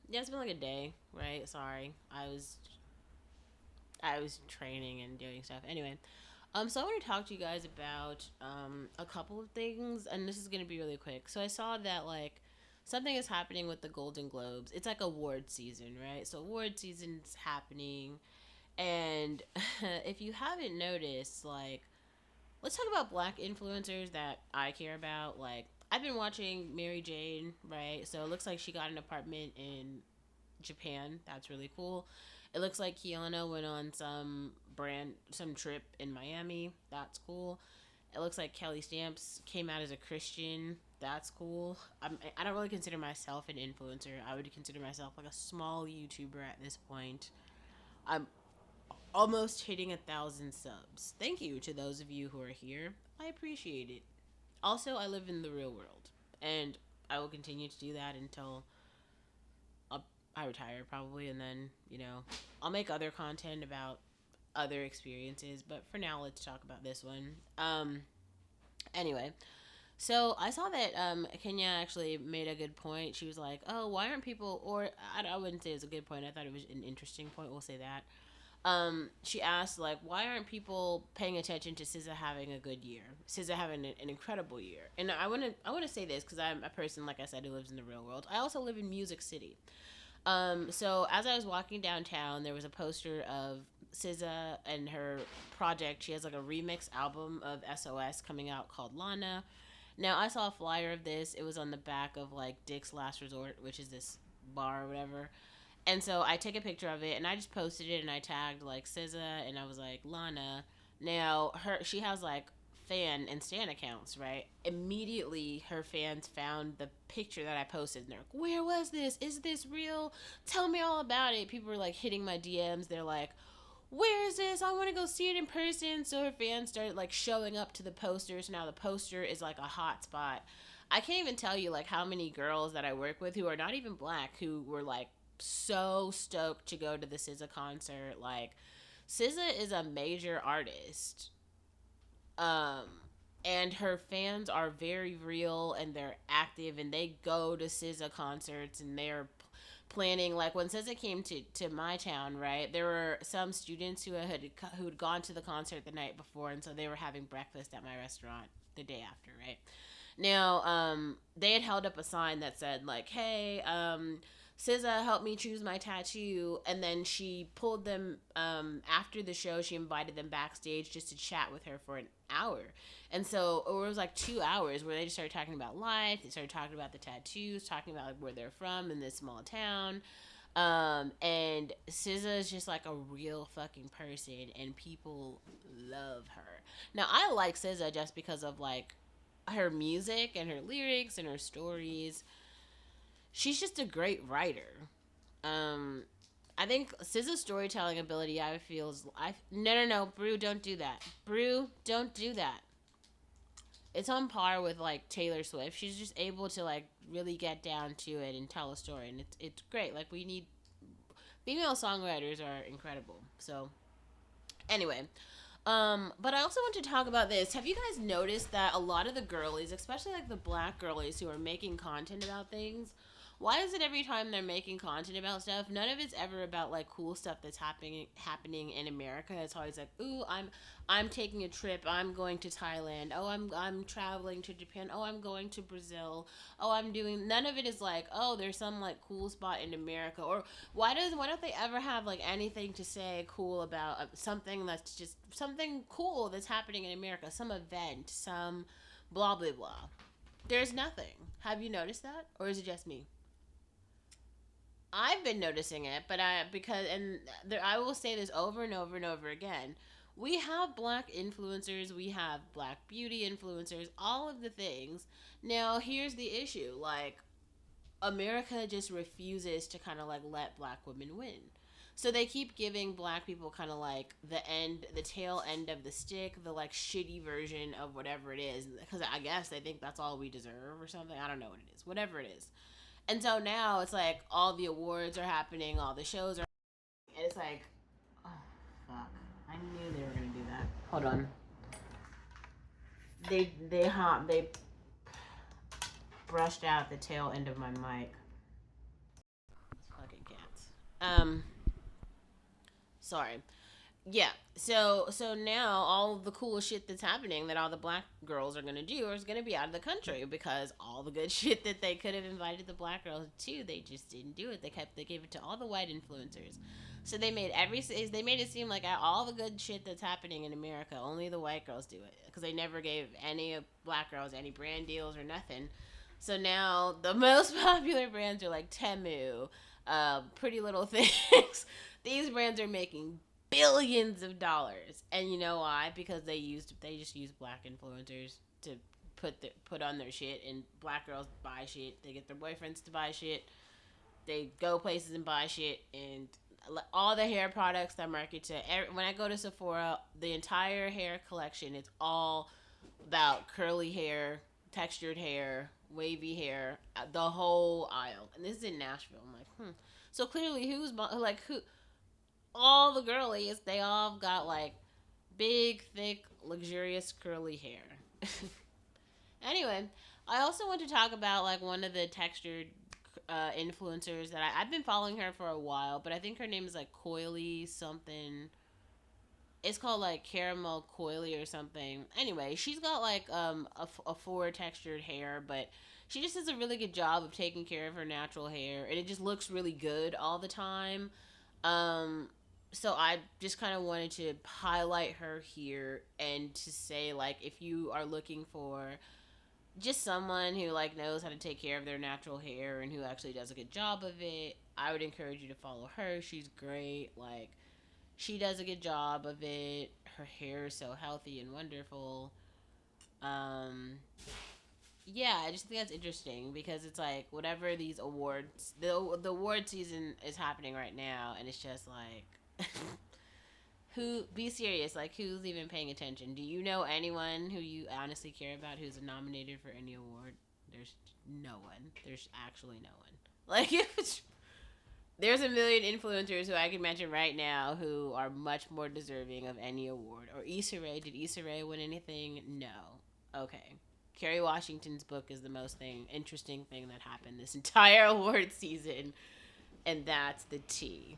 Yeah, it's been like a day, right? Sorry. I was training and doing stuff. Anyway, so I want to talk to you guys about a couple of things, and this is gonna be really quick. So I saw that like something is happening with the Golden Globes. It's like award season, right? So award season's happening, and if you haven't noticed, like, let's talk about black influencers that I care about. Like, I've been watching Mary Jane, right? So it looks like she got an apartment in Japan. That's really cool. It looks like Kiana went on some trip in Miami. That's cool. It looks like Kelly Stamps came out as a Christian. That's cool. I don't really consider myself an influencer. I would consider myself like a small YouTuber at this point. I'm almost hitting 1,000 subs. Thank you to those of you who are here. I appreciate it. Also, I live in the real world, and I will continue to do that until I retire probably, and then I'll make other content about other experiences. But for now, let's talk about this one. Anyway, so I saw that Kenya actually made a good point. She was like, "Oh, why aren't people?" Or I wouldn't say it was a good point. I thought it was an interesting point. We'll say that. She asked like, "Why aren't people paying attention to SZA having a good year? SZA having an incredible year?" And I want to say this because I'm a person, like I said, who lives in the real world. I also live in Music City. So as I was walking downtown, there was a poster of SZA and her project. She has like a remix album of SOS coming out called Lana. Now I saw a flyer of this. It was on the back of like Dick's Last Resort, which is this bar or whatever. And so I take a picture of it and I just posted it and I tagged like SZA and I was like Lana. Now she has like fan and stan accounts, right? Immediately her fans found the picture that I posted and they're like, "Where was this? Is this real? Tell me all about it." People were like hitting my DMs. They're like, "Where is this? I want to go see it in person." So her fans started like showing up to the poster. So now the poster is like a hot spot. I can't even tell you like how many girls that I work with who are not even black who were like so stoked to go to the SZA concert. Like, SZA is a major artist. Um and her fans are very real and they're active and they go to SZA concerts and they're planning. Like when SZA came to my town, right? There were some students who'd gone to the concert the night before, and so they were having breakfast at my restaurant the day after, right? Now, they had held up a sign that said like, "Hey, SZA helped me choose my tattoo," and then she pulled them after the show. She invited them backstage just to chat with her for an hour, and so it was like 2 hours where they just started talking about life. They started talking about the tattoos, talking about like where they're from in this small town. And SZA is just like a real fucking person, and people love her. Now, I like SZA just because of like her music and her lyrics and her stories. She's just a great writer. Um, I think SZA's storytelling ability, I feel, is no, Brew, don't do that. Brew, don't do that. It's on par with like Taylor Swift. She's just able to like really get down to it and tell a story, and it's great. Like we need female songwriters are incredible. So anyway, but I also want to talk about this. Have you guys noticed that a lot of the girlies, especially like the black girlies who are making content about things, why is it every time they're making content about stuff, none of it's ever about like cool stuff that's happening in America? It's always like, "Ooh, I'm taking a trip. I'm going to Thailand. Oh, I'm traveling to Japan. Oh, I'm going to Brazil. Oh, I'm doing." None of it is like, "Oh, there's some like cool spot in America." Or why don't they ever have like anything to say cool about something that's just something cool that's happening in America, some event, some blah blah blah. There's nothing. Have you noticed that, or is it just me? I've been noticing it, but I will say this over and over and over again. We have black influencers, we have black beauty influencers, all of the things. Now, here's the issue. Like, America just refuses to kind of like let black women win. So they keep giving black people kind of like the tail end of the stick, the like shitty version of whatever it is. Because I guess they think that's all we deserve or something. I don't know what it is. Whatever it is. And so now it's like all the awards are happening, all the shows are, and it's like, oh fuck, I knew they were gonna do that. Hold on, they brushed out the tail end of my mic. Um, sorry. Yeah. So now all the cool shit that's happening that all the black girls are gonna do is gonna be out of the country because all the good shit that they could have invited the black girls to, they just didn't do it. They gave it to all the white influencers. So they made it seem like all the good shit that's happening in America, only the white girls do it because they never gave any of black girls any brand deals or nothing. So now the most popular brands are like Temu, Pretty Little Things. These brands are making billions of dollars, and you know why? Because they just use black influencers to put on their shit, and black girls buy shit. They get their boyfriends to buy shit. They go places and buy shit, and all the hair products that market to when I go to Sephora, the entire hair collection, it's all about curly hair, textured hair, wavy hair, the whole aisle. And this is in Nashville. I'm like, So clearly, who? All the girlies, they all got like big, thick, luxurious curly hair. Anyway, I also want to talk about like one of the textured influencers that I've been following her for a while, but I think her name is like Coily something. It's called like caramel coily or something. Anyway, she's got like a four textured hair, but she just does a really good job of taking care of her natural hair, and it just looks really good all the time. Um, so I just kind of wanted to highlight her here and to say like if you are looking for just someone who like knows how to take care of their natural hair and who actually does a good job of it, I would encourage you to follow her. She's great. Like she does a good job of it. Her hair is so healthy and wonderful. Um, yeah, I just think that's interesting because it's like whatever these awards, the award season is happening right now, and it's just like, who? Be serious. Like, who's even paying attention? Do you know anyone who you honestly care about who's nominated for any award? There's no one. There's actually no one. Like, there's a million influencers who I can mention right now who are much more deserving of any award. Or Issa Rae. Did Issa Rae win anything? No. Okay. Kerry Washington's book is the most interesting thing that happened this entire award season, and that's the tea.